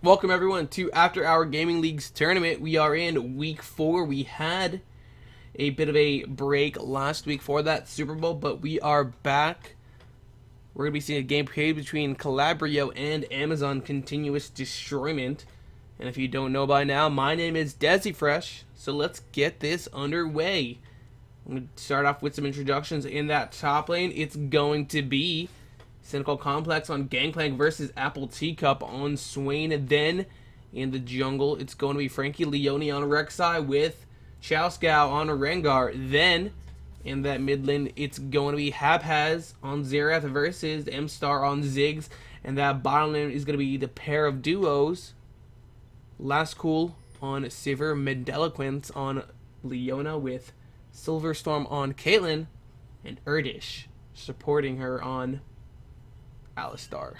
Welcome everyone to After Hour Gaming League's tournament. We are in week 4. We had a bit of a break last week for that Super Bowl, but we are back. We're going to be seeing a game played between Calabrio and Amazon Continuous Destroyment. And if you don't know by now, my name is Desi Fresh, so let's get this underway. I'm going to start off with some introductions. In that top lane, it's going to be Cynical Complex on Gangplank versus Apple Teacup on Swain. And then in the jungle, it's going to be Frankie Leone on Rek'Sai with Chowscow on Rengar. Then in that mid lane, it's going to be Habhaz on Xerath versus M-Star on Ziggs. And that bottom lane is going to be the pair of duos, Last Cool on Sivir, Medeliquence on Leona with Silverstorm on Caitlyn, and Erdish supporting her on Alistar.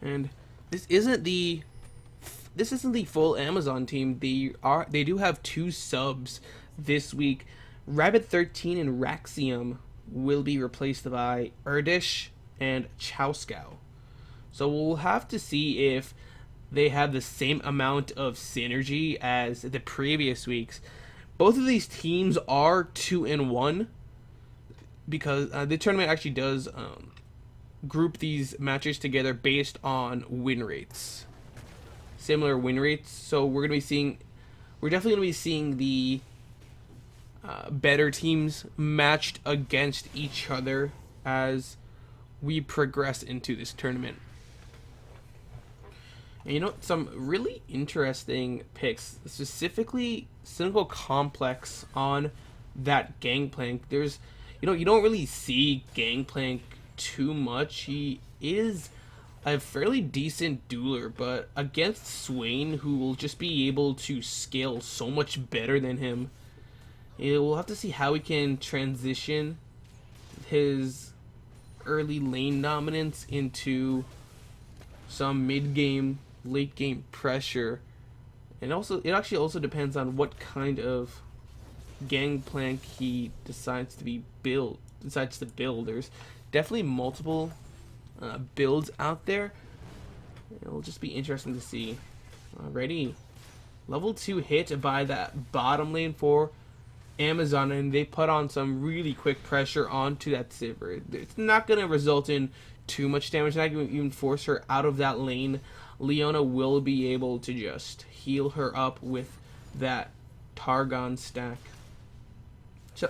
And this isn't the full Amazon team. They do have 2 subs this week. Rabbit13 and Raxium will be replaced by Erdish and Chowscow. So we'll have to see if they have the same amount of synergy as the previous weeks. Both of these teams are 2-1 because the tournament actually does group these matches together based on win rates, similar win rates. So we're definitely gonna be seeing the better teams matched against each other as we progress into this tournament. And you know, some really interesting picks, specifically Cynical Complex on that Gangplank. You don't really see Gangplank too much. He is a fairly decent dueler, but against Swain, who will just be able to scale so much better than him, we'll have to see how he can transition his early lane dominance into some mid-game, late-game pressure. And also, it actually also depends on what kind of Gangplank he decides to build. There's definitely multiple builds out there. It'll just be interesting to see. Already, level 2 hit by that bottom lane for Amazon, and they put on some really quick pressure onto that Sivir. It's not going to result in too much damage. Not going to even force her out of that lane. Leona will be able to just heal her up with that Targon stack.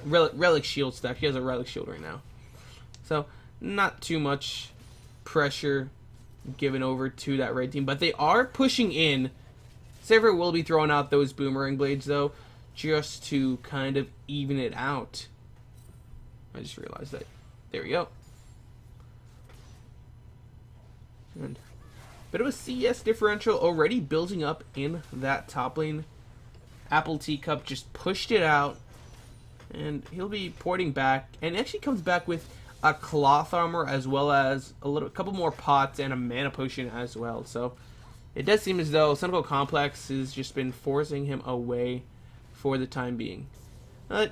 Relic shield stack. He has a relic shield right now. So, not too much pressure given over to that red team. But they are pushing in. Sivir will be throwing out those boomerang blades, though, just to kind of even it out. I just realized that. There we go. And bit of a CS differential already building up in that top lane. Apple Teacup just pushed it out. And he'll be porting back. And actually comes back with a cloth armor as well as a couple more pots and a mana potion as well. So it does seem as though Cynical Complex has just been forcing him away for the time being. But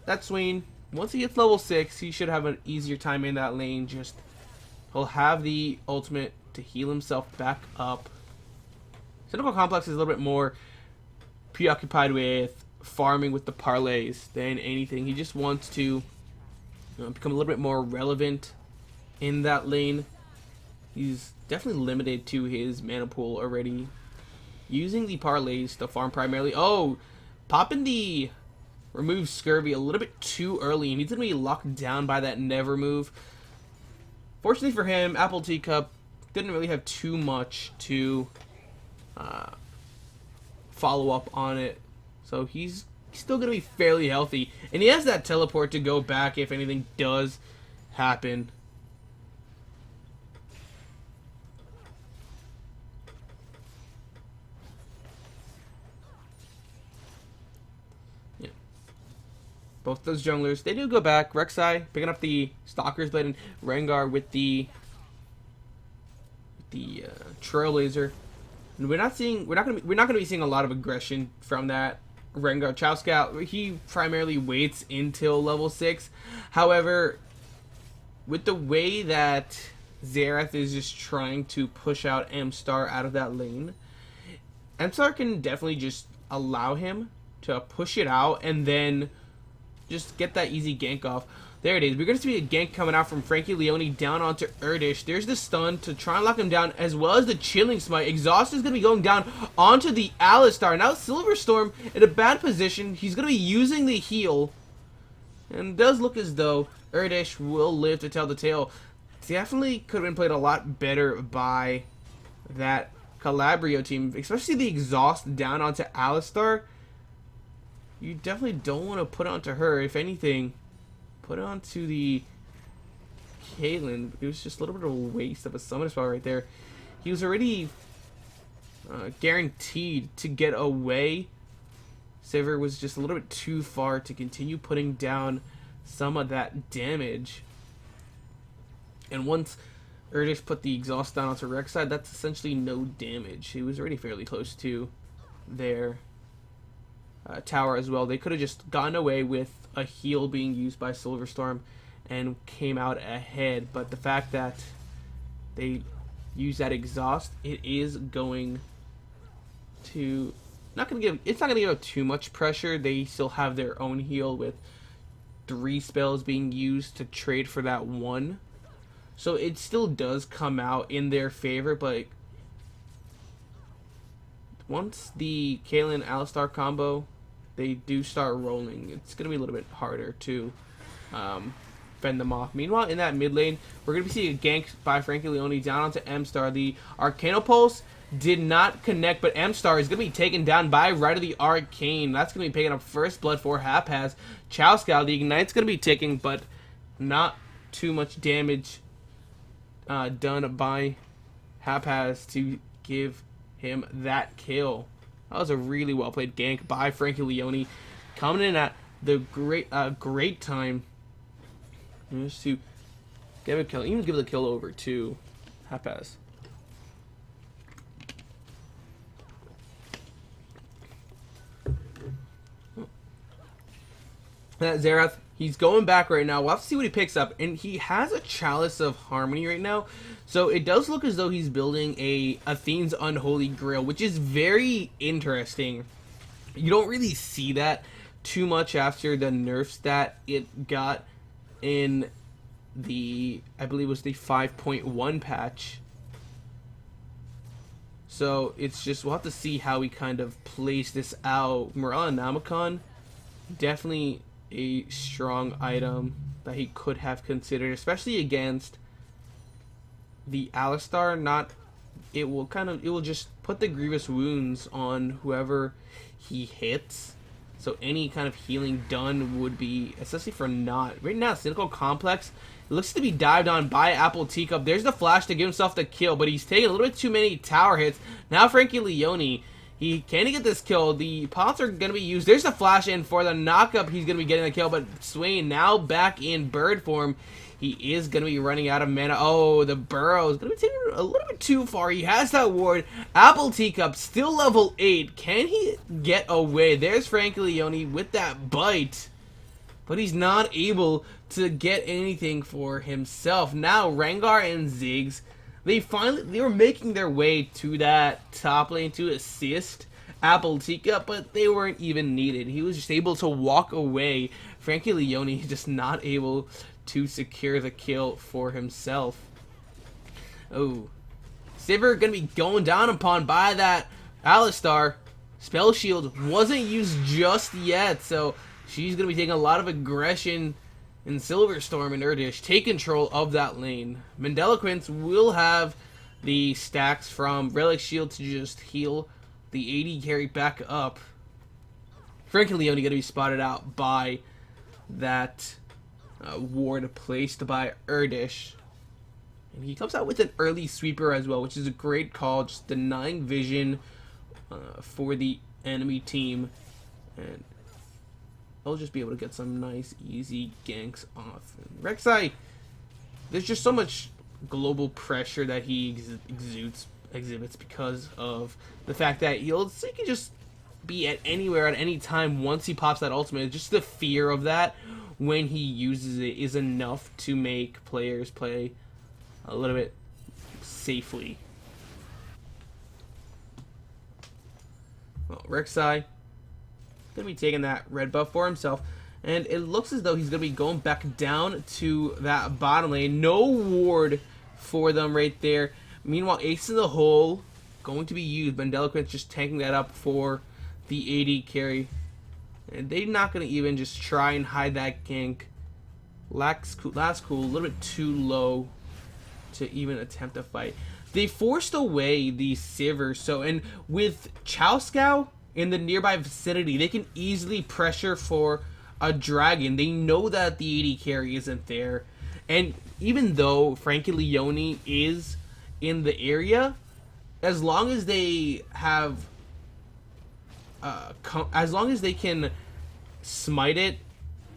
that's Swain. Once he gets level 6, he should have an easier time in that lane. He'll have the ultimate to heal himself back up. Cynical Complex is a little bit more preoccupied with farming with the parlays than anything. He just wants to become a little bit more relevant in that lane. He's definitely limited to his mana pool already. Using the parlays to farm primarily. Oh, popping the remove scurvy a little bit too early, and he's going to be locked down by that never move. Fortunately for him, Apple Teacup didn't really have too much to follow up on it. So he's still going to be fairly healthy. And he has that teleport to go back if anything does happen. Yeah. Both those junglers, they do go back. Rek'Sai picking up the Stalker's Blade, and Rengar with the Trailblazer. And we're not gonna be seeing a lot of aggression from that Rengar. Chowscow, he primarily waits until level 6. However, with the way that Xerath is just trying to push out M-Star out of that lane. M-Star can definitely just allow him to push it out and then just get that easy gank off. There it is. We're going to see a gank coming out from Frankie Leone down onto Erdish. There's the stun to try and lock him down, as well as the chilling smite. Exhaust is going to be going down onto the Alistar. Now Silverstorm in a bad position. He's going to be using the heal. And it does look as though Erdish will live to tell the tale. Definitely could have been played a lot better by that Calabrio team, especially the exhaust down onto Alistar. You definitely don't want to put it onto her. If anything, put it onto the Caitlyn. It was just a little bit of a waste of a summon spell right there. He was already guaranteed to get away. Sivir was just a little bit too far to continue putting down some of that damage. And once Erdish put the exhaust down onto Rek'Sai, that's essentially no damage. He was already fairly close to their tower as well. They could have just gotten away with a heal being used by Silverstorm and came out ahead. But the fact that they use that exhaust, it is going to it's not going to give up too much pressure. They still have their own heal with 3 spells being used to trade for that one. So it still does come out in their favor, but once the Caitlyn Alistar combo, they do start rolling, it's going to be a little bit harder to fend them off. Meanwhile, in that mid lane, we're going to be seeing a gank by Frankie Leone down onto M-Star. The Arcanopulse did not connect, but M-Star is going to be taken down by Right of the Arcane. That's going to be picking up first blood for Hapaz. Chowscow, the Ignite's going to be ticking, but not too much damage done by Hapaz to give him that kill. That was a really well played gank by Frankie Leone, coming in at the great time just to give a kill, even give the kill over to Hapaz. That Xerath, he's going back right now. We'll have to see what he picks up. And he has a Chalice of Harmony right now. So it does look as though he's building a Athene's Unholy Grail, which is very interesting. You don't really see that too much after the nerfs that it got in the, I believe it was the 5.1 patch. So it's just, we'll have to see how we kind of place this out. Morale Namicon, definitely a strong item that he could have considered, especially against the Alistar. It will just put the grievous wounds on whoever he hits, so any kind of healing done would be, especially for not right now. Cynical Complex, it looks to be dived on by Apple Teacup. There's the flash to give himself the kill, but he's taking a little bit too many tower hits. Now Frankie Leone, can he get this kill? The pots are going to be used. There's the flash in for the knockup. He's going to be getting the kill, but Swain now back in bird form. He is going to be running out of mana. Oh, the burrow is going to be taking a little bit too far. He has that ward. Apple Teacup still level 8. Can he get away? There's Frankie Leone with that bite, but he's not able to get anything for himself. Now Rengar and Ziggs, they were making their way to that top lane to assist Apple Teacup, but they weren't even needed. He was just able to walk away. Frankie Leone just not able to secure the kill for himself. Oh, Sivir gonna be going down upon by that Alistar. Spell Shield wasn't used just yet, so she's gonna be taking a lot of aggression. And Silverstorm and Erdish take control of that lane. Mendeloquence will have the stacks from Relic Shield to just heal the 80 carry back up. Frankie Leone going to be spotted out by that ward placed by Erdish. And he comes out with an early sweeper as well, which is a great call, just denying vision for the enemy team. And he'll just be able to get some nice, easy ganks off. And Rek'Sai, there's just so much global pressure that he exhibits because of the fact that he can just be at anywhere at any time once he pops that ultimate. Just the fear of that when he uses it is enough to make players play a little bit safely. Well, Rek'Sai gonna be taking that red buff for himself, and it looks as though he's gonna be going back down to that bottom lane. No ward for them right there. Meanwhile, Ace in the hole going to be used. Bendeloquent's just tanking that up for the AD carry, and they're not gonna even just try and hide that gank. Last cool, a little bit too low to even attempt to fight. They forced away the Sivir, so, and with Chowscow in the nearby vicinity, they can easily pressure for a dragon. They know that the AD carry isn't there, and even though Frankie Leone is in the area, as long as they have, as long as they can smite it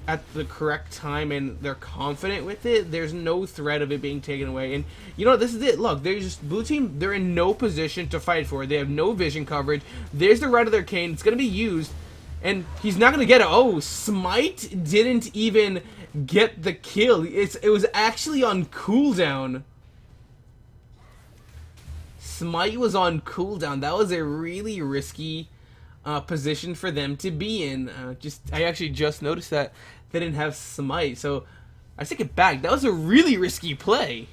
at the correct time and they're confident with it, there's no threat of it being taken away. And you know, this is it. Look, there's just blue team, they're in no position to fight for it. They have no vision coverage. There's the right of their cane. It's going to be used, and he's not going to get it. Oh, Smite didn't even get the kill. It was actually on cooldown. Smite was on cooldown. That was a really risky position for them to be in. I actually just noticed that they didn't have Smite, so I take it back. That was a really risky play.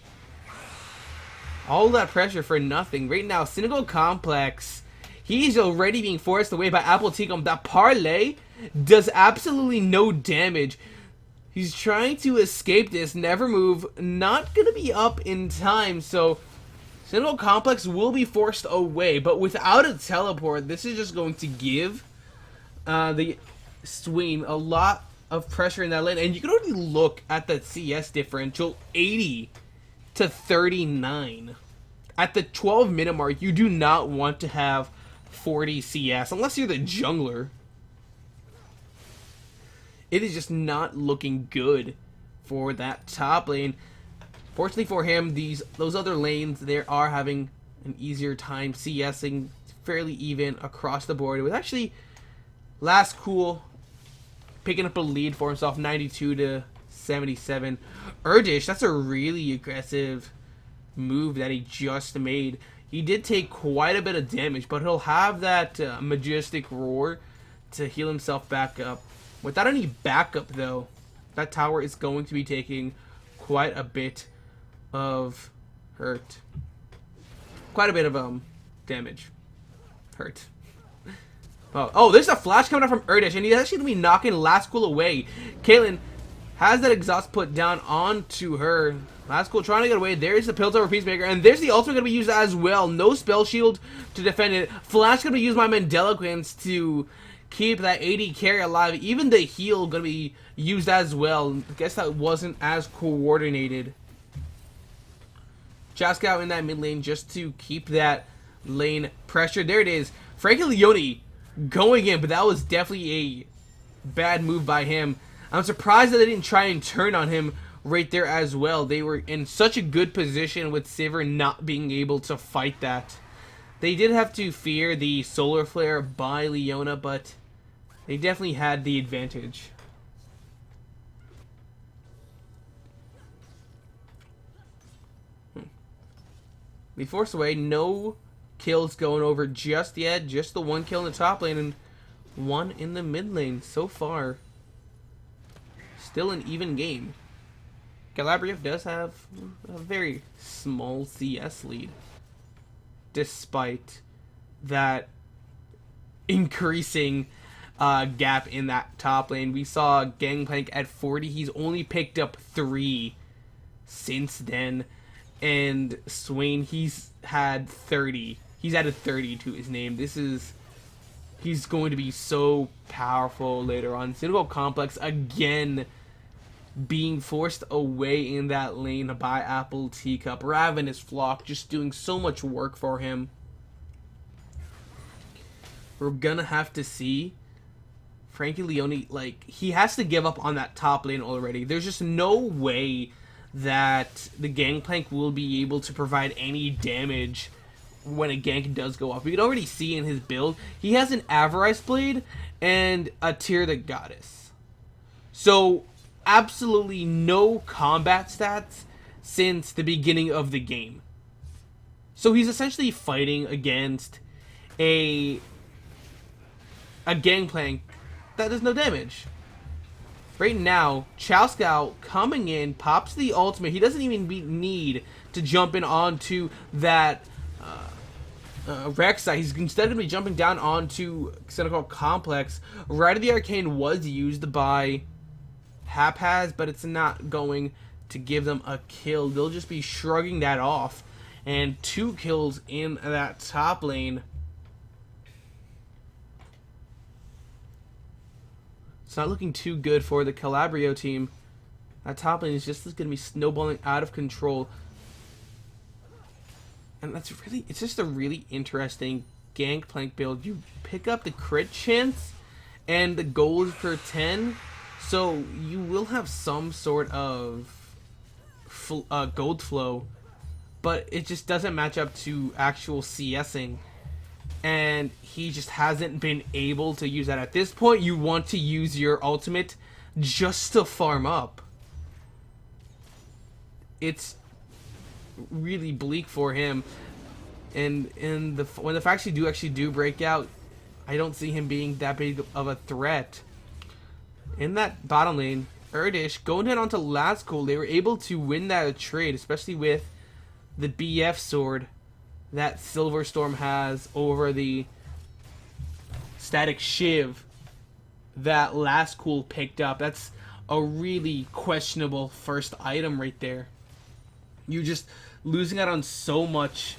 All that pressure for nothing. Right now, Cynical Complex, he's already being forced away by Apple Ticum. That parlay does absolutely no damage. He's trying to escape this. Never move. Not going to be up in time, so Cynical Complex will be forced away, but without a teleport, this is just going to give the Swain a lot of pressure in that lane. And you can already look at that CS differential, 80 to 39. At the 12-minute mark, you do not want to have 40 CS, unless you're the jungler. It is just not looking good for that top lane. Fortunately for him, those other lanes, they are having an easier time CSing, fairly even across the board. It was actually Last Cool picking up a lead for himself, 92 to 77. Urdish, that's a really aggressive move that he just made. He did take quite a bit of damage, but he'll have that majestic roar to heal himself back up. Without any backup, though, that tower is going to be taking quite a bit of hurt. Quite a bit of damage. Hurt. Oh, there's a flash coming out from Urdish, and he's actually going to be knocking Last Cool away. Caitlyn has that exhaust put down onto her. Last Cool trying to get away. There's the Piltover Peacemaker, and there's the ultimate going to be used as well. No spell shield to defend it. Flash going to be used by Mendeloquence to keep that AD carry alive. Even the heal going to be used as well. I guess that wasn't as coordinated. Chowscow in that mid lane just to keep that lane pressure. There it is. Frankie Leone going in, but that was definitely a bad move by him. I'm surprised that they didn't try and turn on him right there as well. They were in such a good position with Sivir not being able to fight that. They did have to fear the Solar Flare by Leona, but they definitely had the advantage. Be forced away. No kills going over just yet. Just the one kill in the top lane and one in the mid lane so far. Still an even game. Calabrio does have a very small CS lead, despite that increasing gap in that top lane. We saw Gangplank at 40. He's only picked up 3 since then. And Swain, he's had 30. He's added 30 to his name. He's going to be so powerful later on. Cynical Complex, again, being forced away in that lane by Apple Teacup. Ravenous Flock just doing so much work for him. We're gonna have to see Frankie Leone, like, he has to give up on that top lane already. There's just no way that the Gangplank will be able to provide any damage when a gank does go off. We can already see in his build, he has an Avarice Blade and a Tear the Goddess. So, absolutely no combat stats since the beginning of the game. So he's essentially fighting against a Gangplank that does no damage. Right now, Chaoscow coming in, pops the ultimate. He doesn't even need to jump in onto that Rek'Sai. He's instead going to be jumping down onto Cynical Complex. Right of the Arcane was used by Hapaz, but it's not going to give them a kill. They'll just be shrugging that off. And 2 kills in that top lane. It's not looking too good for the Calabrio team. That top lane is just going to be snowballing out of control. And it's just a really interesting Gangplank build. You pick up the crit chance and the gold for 10. So you will have some sort of gold flow. But it just doesn't match up to actual CSing. And he just hasn't been able to use that. At this point, you want to use your ultimate just to farm up. It's really bleak for him. And when the facts actually do break out, I don't see him being that big of a threat. In that bottom lane, Erdish going in onto Lazcool, they were able to win that trade, especially with the BF sword that Silverstorm has over the Static Shiv that Lazcool picked up. That's a really questionable first item right there. You're just losing out on so much.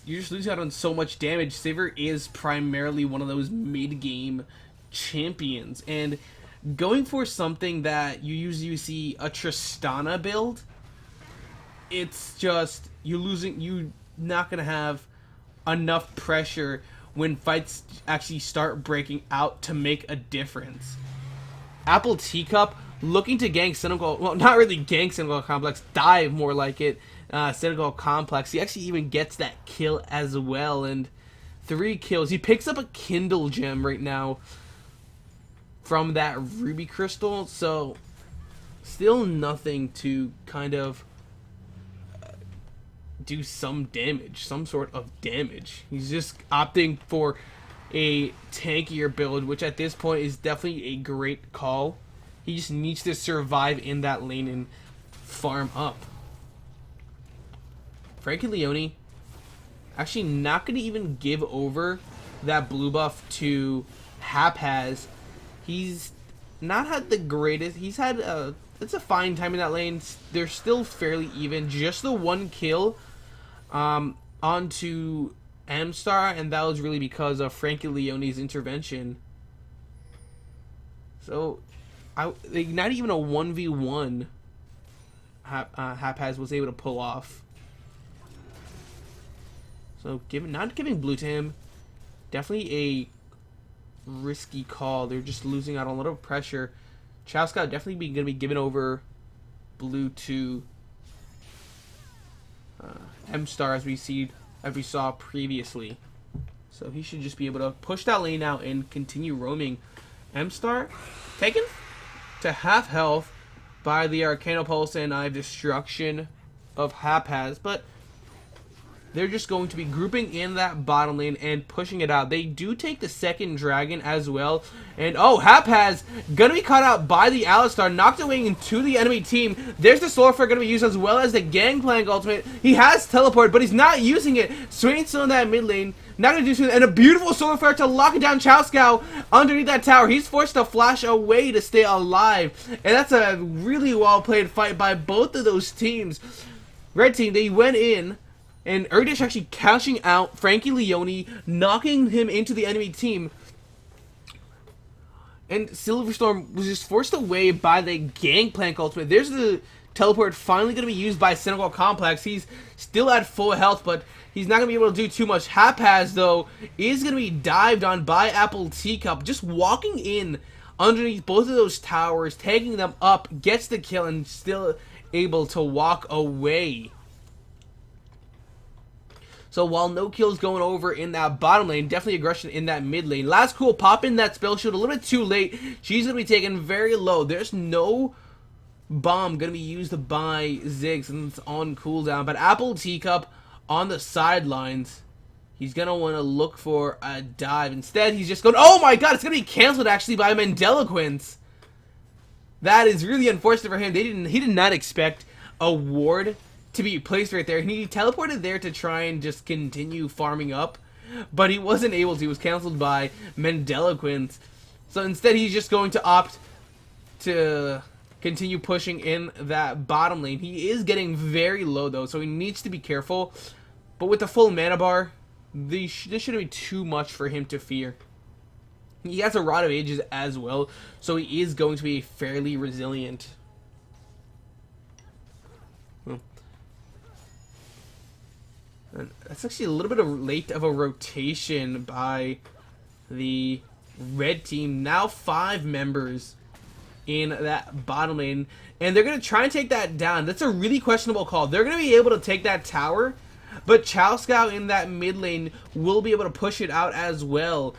You're just losing out on so much damage. Sivir is primarily one of those mid-game champions, and going for something that you usually see a Tristana build, it's just you're not gonna have enough pressure when fights actually start breaking out to make a difference. Apple Teacup looking to gank Cynical, well, not really gank Cynical Complex, dive more like it. Cynical Complex. He actually even gets that kill as well, and 3 kills. He picks up a Kindle gem right now from that Ruby Crystal, so still nothing to kind of do some damage, some sort of damage. He's just opting for a tankier build, which at this point is definitely a great call. He just needs to survive in that lane and farm up. Frankie Leone actually not going to even give over that blue buff to Hapaz. He's not had the greatest. He's had it's a fine time in that lane. They're still fairly even. Just the 1 kill onto M-Star, and that was really because of Frankie Leone's intervention. So, not even a 1v1 Hapaz was able to pull off. So, not giving blue to him, definitely a risky call. They're just losing out on a little pressure. Chaoscow definitely going to be giving over blue to M-Star as we saw previously. So he should just be able to push that lane out and continue roaming. M-Star taken to half health by the Arcanopulse and Eye of Destruction of Hapaz, but they're just going to be grouping in that bottom lane and pushing it out. They do take the second dragon as well. And oh, Hapaz gonna be caught out by the Alistar, knocked away into the enemy team. There's the Solar Flare gonna be used as well as the Gangplank ultimate. He has teleport, but he's not using it. Swain's still in that mid lane. Not gonna do so, and a beautiful Solar Flare to lock down Chaoscow underneath that tower. He's forced to flash away to stay alive. And that's a really well played fight by both of those teams. Red team, they went in. And Erdish actually cashing out Frankie Leone, knocking him into the enemy team. And Silverstorm was just forced away by the Gangplank ultimate. There's the teleport finally going to be used by Cynical Complex. He's still at full health, but he's not going to be able to do too much. Hapaz, though, is going to be dived on by Apple Teacup. Just walking in underneath both of those towers, taking them up, gets the kill, and still able to walk away. So while no kills going over in that bottom lane, definitely aggression in that mid lane. Lazcool popping that spell shield a little bit too late. She's going to be taken very low. There's no bomb gonna be used by Ziggs and it's on cooldown. But Apple Teacup on the sidelines. He's gonna want to look for a dive. Instead, he's just going, oh my god, it's gonna be cancelled actually by Mandelaquins. That is really unfortunate for him. He did not expect a ward to be placed right there. He teleported there to try and just continue farming up, but he wasn't able to. He was cancelled by Mandelaquins. So instead, he's just going to opt to continue pushing in that bottom lane. He is getting very low though, so he needs to be careful. But with the full mana bar, this shouldn't be too much for him to fear. He has a Rod of Ages as well, so he is going to be fairly resilient. And that's actually a little bit late of a rotation by the red team. Now 5 members in that bottom lane, and they're going to try and take that down. That's a really questionable call. They're going to be able to take that tower, but Chowscow in that mid lane will be able to push it out as well.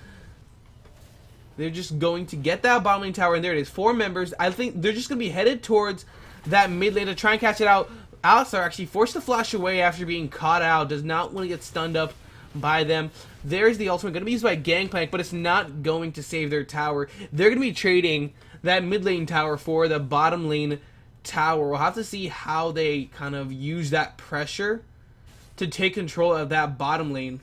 They're just going to get that bottom lane tower, and there it is. 4 members. I think they're just going to be headed towards that mid lane to try and catch it out. Alistar actually forced to flash away after being caught out. Does not want to get stunned up by them. There's the ultimate. Going to be used by Gangplank, but it's not going to save their tower. They're going to be trading that mid lane tower for the bottom lane tower. We'll have to see how they kind of use that pressure to take control of that bottom lane.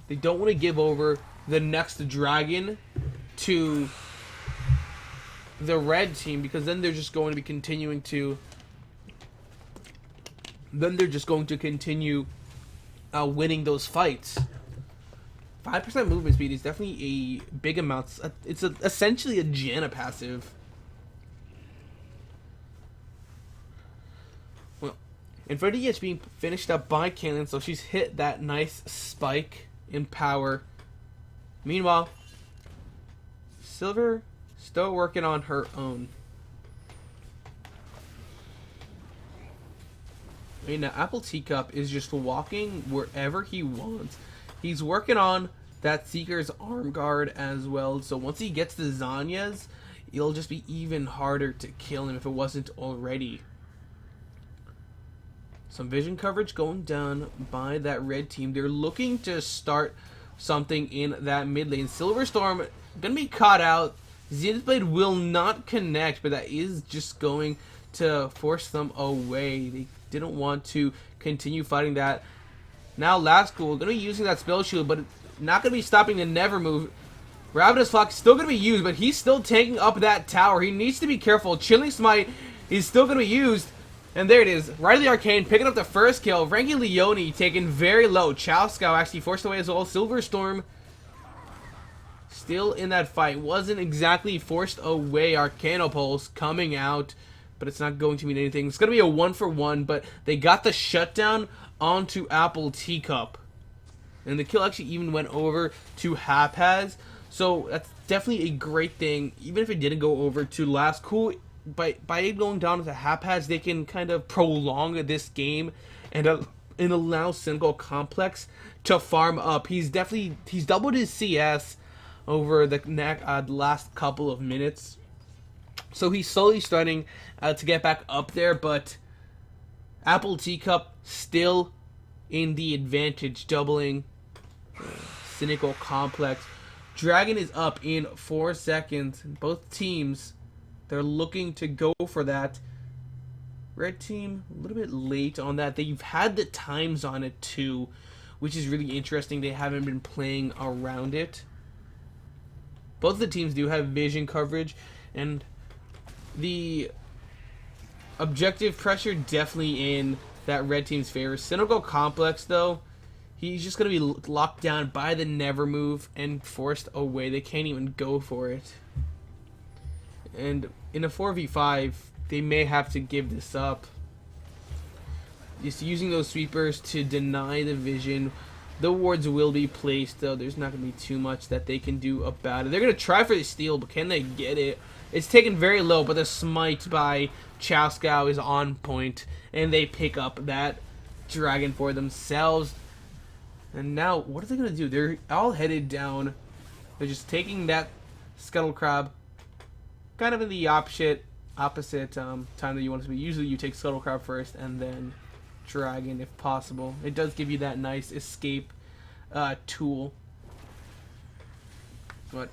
They don't want to give over the next dragon to the red team, because then they're just going to be continuing to winning those fights. 5% movement speed is definitely a big amount. It's essentially a Janna passive. Well, Infinity is being finished up by Kaylin, so she's hit that nice spike in power. Meanwhile, Silver still working on her own. I mean, now Apple Teacup is just walking wherever he wants. He's working on that Seeker's arm guard as well. So once he gets the Zanyas, it'll just be even harder to kill him if it wasn't already. Some vision coverage going down by that red team. They're looking to start something in that mid lane. Silverstorm gonna be caught out. Zenith Blade will not connect, but that is just going to force them away. They didn't want to continue fighting that. Now Last Cool gonna be using that spell shield, but not gonna be stopping the Never move. Ravenous Flock still gonna be used, but he's still taking up that tower. He needs to be careful. Chilling Smite is still gonna be used. And there it is. Right of the Arcane, picking up the first kill. Frankie Leone taken very low. Chowscow actually forced away as well. Silverstorm still in that fight. Wasn't exactly forced away. Arcanopulse coming out, but it's not going to mean anything. It's going to be a 1-for-1, but they got the shutdown onto Apple Teacup. And the kill actually even went over to Hapaz. So that's definitely a great thing. Even if it didn't go over to Last Cool, by it going down to Hapaz, they can kind of prolong this game and allow Cynical Complex to farm up. He's doubled his CS over the last couple of minutes, so he's slowly starting to get back up there. But Apple Teacup still in the advantage, doubling Cynical Complex. Dragon is up in 4 seconds. Both teams, they're looking to go for that. Red team, a little bit late on that. They've had the times on it too, which is really interesting. They haven't been playing around it. Both of the teams do have vision coverage, and the objective pressure definitely in that red team's favor. Cynical Complex, though, he's just going to be locked down by the Never move and forced away. They can't even go for it. And in a 4v5, they may have to give this up. Just using those sweepers to deny the vision. The wards will be placed, though. There's not going to be too much that they can do about it. They're going to try for the steal, but can they get it? It's taken very low, but the smite by Chowscow is on point, and they pick up that dragon for themselves. And now, what are they going to do? They're all headed down. They're just taking that Scuttle Crab kind of in the opposite time that you want it to be. Usually you take Scuttle Crab first and then Dragon if possible. It does give you that nice escape tool. But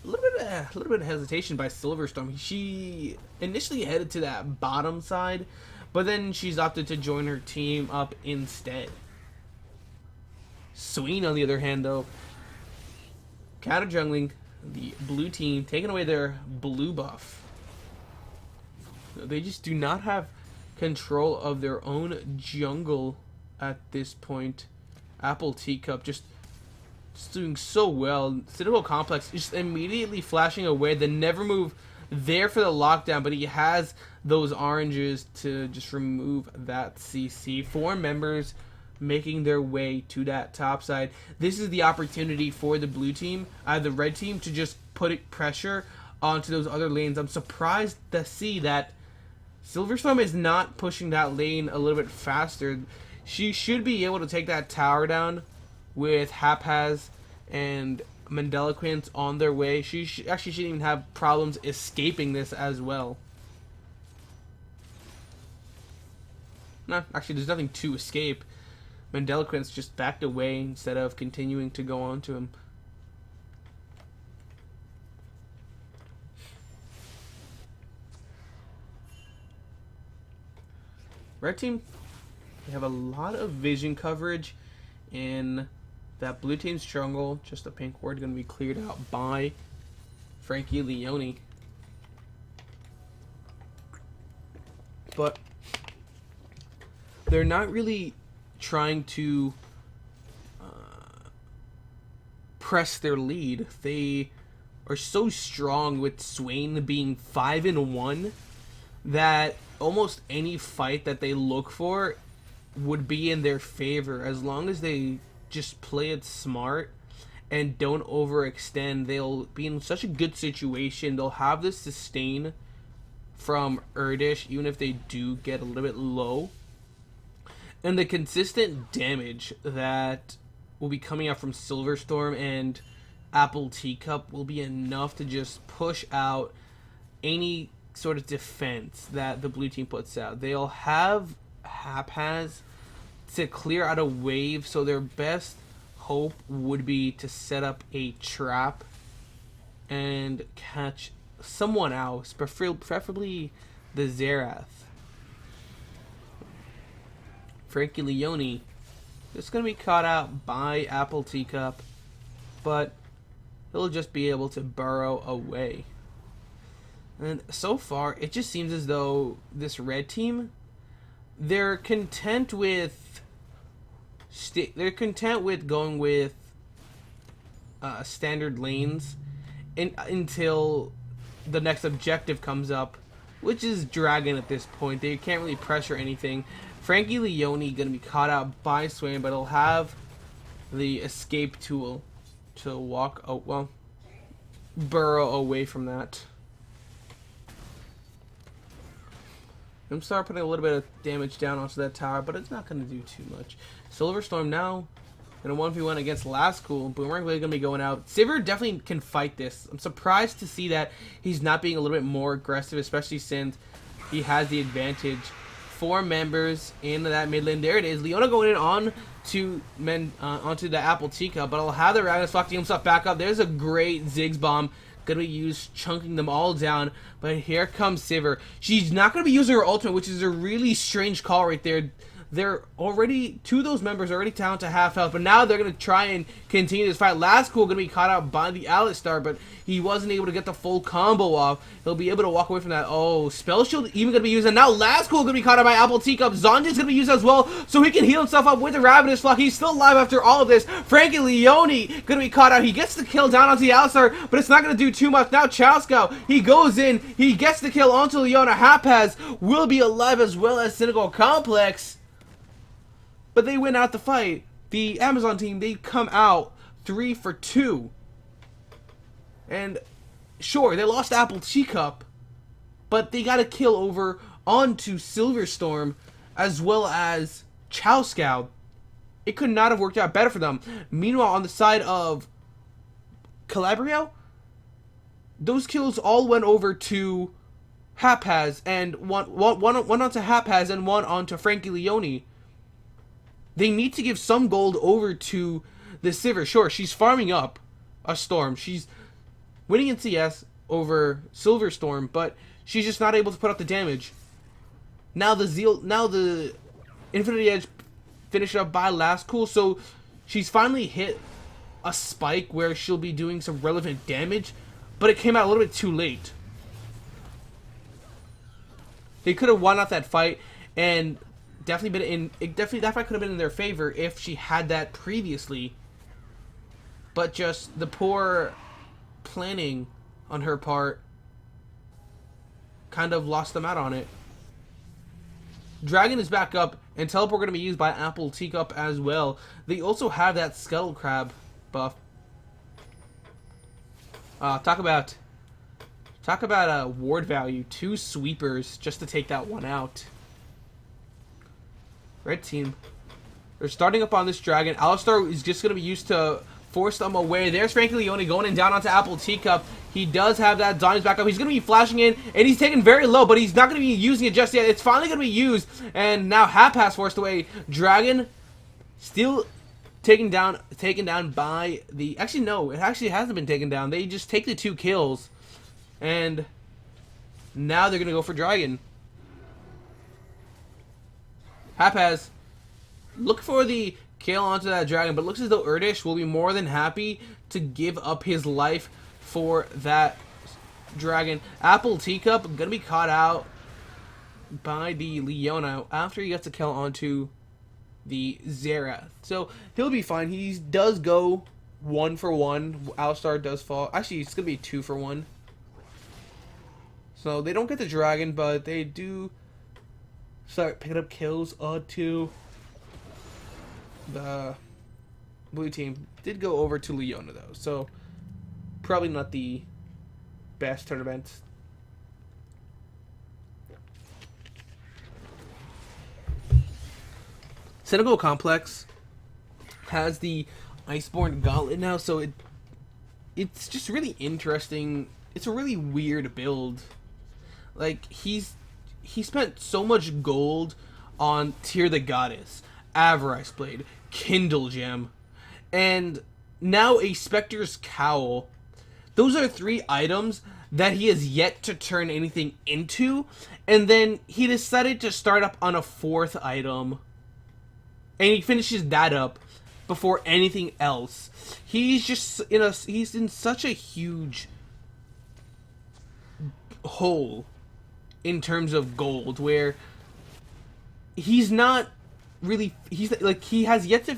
a little bit of hesitation by Silverstorm. She initially headed to that bottom side, but then she's opted to join her team up instead. Swain, on the other hand, though, counter jungling the blue team, taking away their blue buff. They just do not have control of their own jungle at this point. Apple Teacup just doing so well. Citadel Complex just immediately flashing away. The never move there for the lockdown, but he has those oranges to just remove that CC. 4 members making their way to that top side. This is the opportunity for the blue team, the red team, to just put pressure onto those other lanes. I'm surprised to see that Silverstorm is not pushing that lane a little bit faster. She should be able to take that tower down with Hapaz and Mandelaquint on their way. She actually shouldn't even have problems escaping this as well. No, actually, there's nothing to escape. Mandelaquint's just backed away instead of continuing to go on to him. Red team, they have a lot of vision coverage in that blue team's jungle. Just the pink ward going to be cleared out by Frankie Leone. But they're not really trying to press their lead. They are so strong with Swain being 5-1 that almost any fight that they look for would be in their favor. As long as they just play it smart and don't overextend, they'll be in such a good situation. They'll have the sustain from Erdish even if they do get a little bit low. And the consistent damage that will be coming out from Silverstorm and Apple Teacup will be enough to just push out any sort of defense that the blue team puts out. They'll have Hapaz to clear out a wave, so their best hope would be to set up a trap and catch someone else, preferably the Xerath. Frankie Leone is going to be caught out by Apple Teacup, but he'll just be able to burrow away. And so far, it just seems as though this red team, they're content with going with standard lanes until the next objective comes up, which is Dragon at this point. They can't really pressure anything. Frankie Leone going to be caught out by Swain, but he'll have the escape tool to burrow away from that. I'm start putting a little bit of damage down onto that tower, but it's not going to do too much. Silverstorm now in a 1v1 against Lascool. Boomerang Blade going to be going out. Sivir definitely can fight this. I'm surprised to see that he's not being a little bit more aggressive, especially since he has the advantage. 4 members in that mid lane. There it is. Leona going in onto the Apple Teacup, but I'll have the Ravenous Flock to himself back up. There's a great Ziggs bomb. Gonna be used chunking them all down, but here comes Sivir. She's not gonna be using her ultimate, which is a really strange call right there. They're already, 2 of those members are already down to half health, but now they're going to try and continue this fight. Lascool going to be caught out by the Alistar, but he wasn't able to get the full combo off. He'll be able to walk away from that. Oh, Spell Shield even going to be used, and now Lascool going to be caught out by Apple Teacup. Zonja's going to be used as well, so he can heal himself up with the Ravenous Flock. He's still alive after all of this. Frankie Leone going to be caught out. He gets the kill down onto the Alistar, but it's not going to do too much. Now Chowscow, he goes in, he gets the kill onto Leona. Hapaz will be alive as well as Cynical Complex. But they win out the fight. The Amazon team, they come out 3 for 2. And sure, they lost Apple Teacup, but they got a kill over onto Silverstorm as well as Chowscow. It could not have worked out better for them. Meanwhile, on the side of Calabrio, those kills all went over to Hapaz, and one onto Hapaz and one onto Frankie Leone. They need to give some gold over to the Sivir. Sure, she's farming up a Storm. She's winning in CS over Silverstorm, but she's just not able to put up the damage. Now the Infinity Edge finished up by Last Cool, so she's finally hit a spike where she'll be doing some relevant damage, but it came out a little bit too late. They could have won out that fight, and that fight could have been in their favor if she had that previously. But just the poor planning on her part kind of lost them out on it. Dragon is back up, and Teleport going to be used by Apple Teacup as well. They also have that Scuttle Crab buff. Talk about ward value. 2 sweepers just to take that one out. Red team, they're starting up on this Dragon. Alistar is just going to be used to force them away. There's Frankie Leone going in down onto Apple Teacup. He does have that. Donnie's back up. He's going to be flashing in, and he's taken very low, but he's not going to be using it just yet. It's finally going to be used, and now Hapaz forced away. Dragon still taken down by the... Actually, no, it actually hasn't been taken down. They just take the 2 kills, and now they're going to go for Dragon. Hapaz, look for the kill onto that Dragon, but it looks as though Erdish will be more than happy to give up his life for that Dragon. Apple Teacup gonna be caught out by the Leona after he gets a kill onto the Xerath. So he'll be fine. He does go 1 for 1. Alistar does fall. Actually, it's gonna be 2 for 1. So they don't get the Dragon, but they do start picking up kills onto the blue team. Did go over to Leona though, so probably not the best tournament. Senegal Complex has the Iceborne Gauntlet now, so it's just really interesting. It's a really weird build. Like, he spent so much gold on Tear the Goddess, Avarice Blade, Kindle Gem, and now a Spectre's Cowl. Those are 3 items that he has yet to turn anything into, and then he decided to start up on a 4th item, and he finishes that up before anything else. He's just he's in such a huge hole in terms of gold, where he's not really, he has yet to,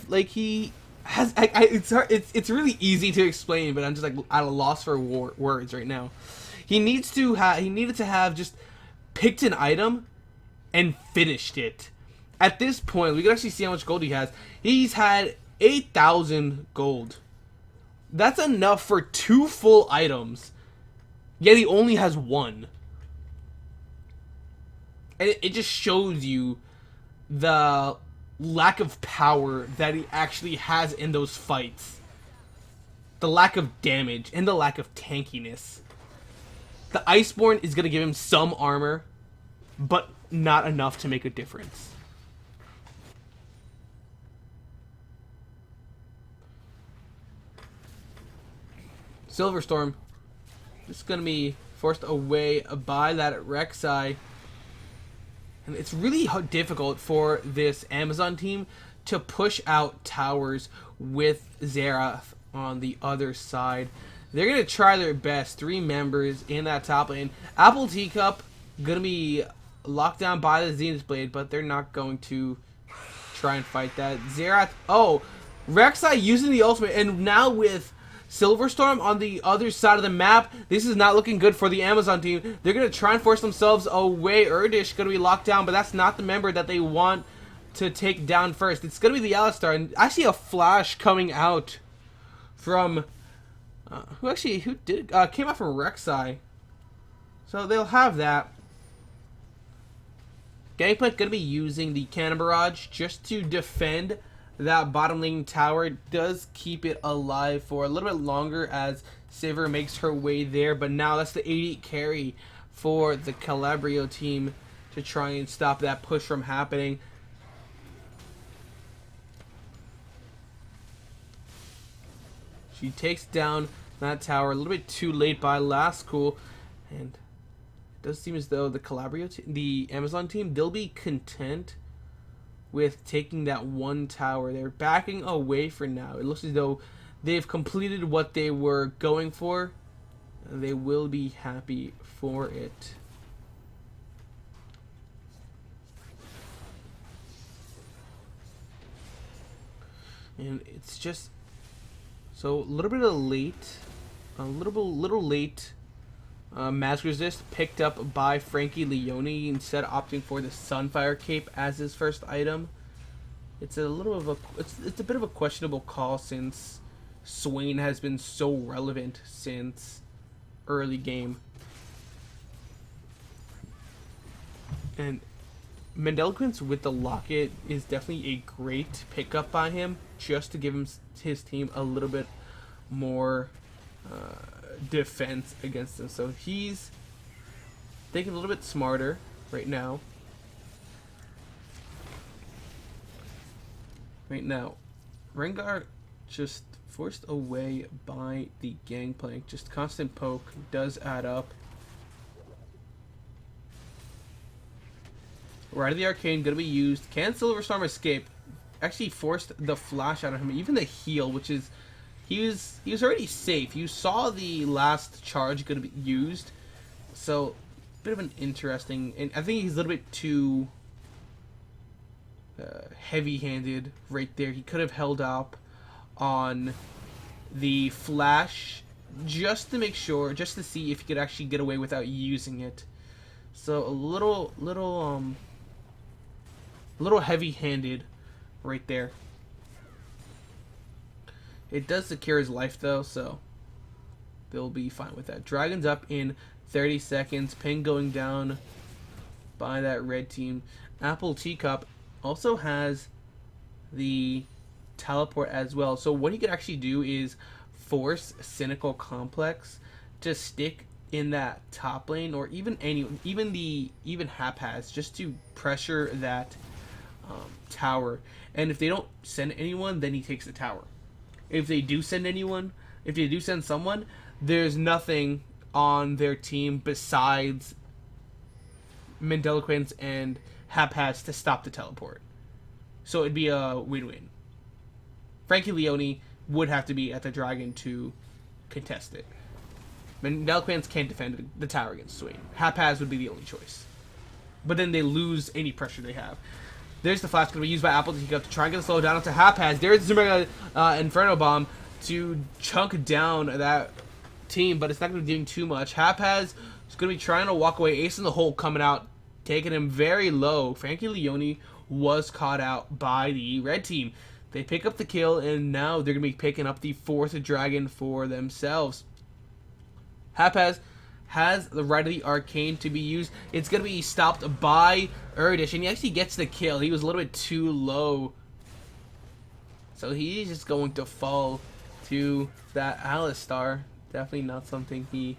it's really easy to explain, but I'm just like at a loss for words right now. He needed to have just picked an item and finished it. At this point, we can actually see how much gold he has. He's had 8,000 gold. That's enough for 2 full items, yet he only has 1. And it just shows you the lack of power that he actually has in those fights. The lack of damage and the lack of tankiness. The Iceborne is going to give him some armor, but not enough to make a difference. Silverstorm is going to be forced away by that Rek'Sai. And it's really difficult for this Amazon team to push out towers with Xerath on the other side. They're going to try their best. 3 members in that top lane. Apple Teacup going to be locked down by the Zenith Blade, but they're not going to try and fight that. Xerath, Rek'Sai using the ultimate, and now with Silverstorm on the other side of the map, this is not looking good for the Amazon team. They're going to try and force themselves away. Erdish going to be locked down, but that's not the member that they want to take down first. It's going to be the Alistar, and actually a flash coming out from... who came out from Rek'Sai. So they'll have that. Gangplank going to be using the Cannon Barrage just to defend that bottom lane tower. It does keep it alive for a little bit longer as Sivir makes her way there. But now that's the 80 carry for the Calabrio team to try and stop that push from happening. She takes down that tower a little bit too late by last cool, and it does seem as though the Calabrio the Amazon team, they'll be content with taking that one tower. They're backing away for now. It looks as though they've completed what they were going for. They will be happy for it. And it's just so a little bit of late, little late. Mask Resist picked up by Frankie Leone, instead opting for the Sunfire Cape as his first item. It's a little of a it's a bit of a questionable call since Swain has been so relevant since early game. And Mendeloquence with the Locket is definitely a great pickup by him, just to give his team a little bit more defense against them. So he's thinking a little bit smarter right now. Rengar just forced away by the Gangplank. Just constant poke does add up. Right of the Arcane gonna be used. Can Silverstorm escape? Actually forced the flash out of him. Even the heal, which is he was already safe. You saw the last charge gonna be used. So bit of an interesting, and I think he's a little bit too heavy-handed right there. He could have held up on the flash just to make sure, just to see if he could actually get away without using it. So a little heavy-handed right there. It does secure his life though, so they'll be fine with that. Dragon's up in 30 seconds. Ping going down by that red team. Apple Teacup also has the teleport as well. So what he could actually do is force Cynical Complex to stick in that top lane, or even Hapaz, just to pressure that tower. And if they don't send anyone, then he takes the tower. If they do send someone, there's nothing on their team besides Mendeloquence and Hapaz to stop the teleport. So it'd be a win-win. Frankie Leone would have to be at the Dragon to contest it. Mendeloquence can't defend the tower against Swain. Hapaz would be the only choice. But then they lose any pressure they have. There's the flash going to be used by Apple to try and get the slow down onto Hapaz. There's the Mega Inferno Bomb to chunk down that team, but it's not going to be doing too much. Hapaz is going to be trying to walk away. Ace in the hole coming out, taking him very low. Frankie Leone was caught out by the red team. They pick up the kill, and now they're going to be picking up the 4th dragon for themselves. Hapaz has the right of the Arcane to be used. It's going to be stopped by Erdish, and he actually gets the kill. He was a little bit too low. So he's just going to fall to that Alistar. Definitely not something he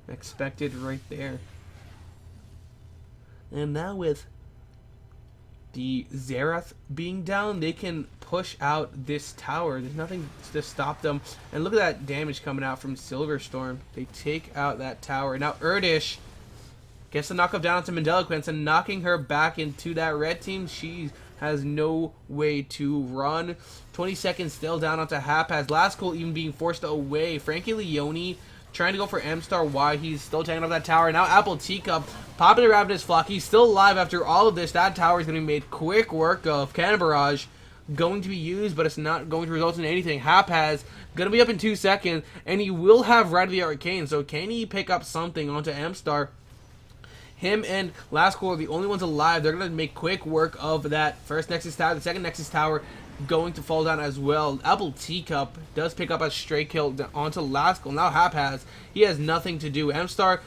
expected right there. And now with the Xerath being down, they can push out this tower. There's nothing to stop them. And look at that damage coming out from Silverstorm. They take out that tower. Now Erdish gets the knockup down onto Mendeloquence and knocking her back into that red team. She has no way to run. 20 seconds still down onto Hapaz. Last Cool even being forced away. Frankie Leone trying to go for M-Star. Why he's still taking up that tower. Now Apple Teacup popping the Ravenous Flock. He's still alive after all of this. That tower is going to be made quick work of. Cannon Barrage going to be used, but it's not going to result in anything. Hapaz going to be up in 2 seconds, and he will have Right of the Arcane. So can he pick up something onto M-Star? Him and Last Core are the only ones alive. They're going to make quick work of that first Nexus Tower. The second Nexus Tower going to fall down as well. Apple Teacup does pick up a stray kill onto Last Core. Now Hapaz, he has nothing to do. M-Star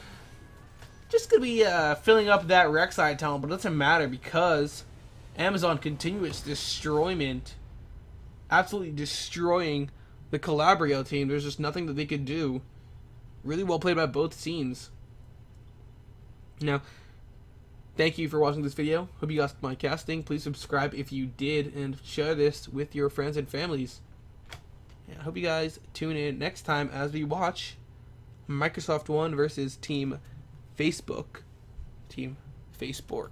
just going to be filling up that Rek'Sai talent, but it doesn't matter because Amazon Continuous Destroyment absolutely destroying the Calabrio team. There's just nothing that they could do. Really well played by both teams. Now, thank you for watching this video. Hope you guys liked my casting. Please subscribe if you did, and share this with your friends and families. And I hope you guys tune in next time as we watch Microsoft One versus Team Facebook. Team Facebook.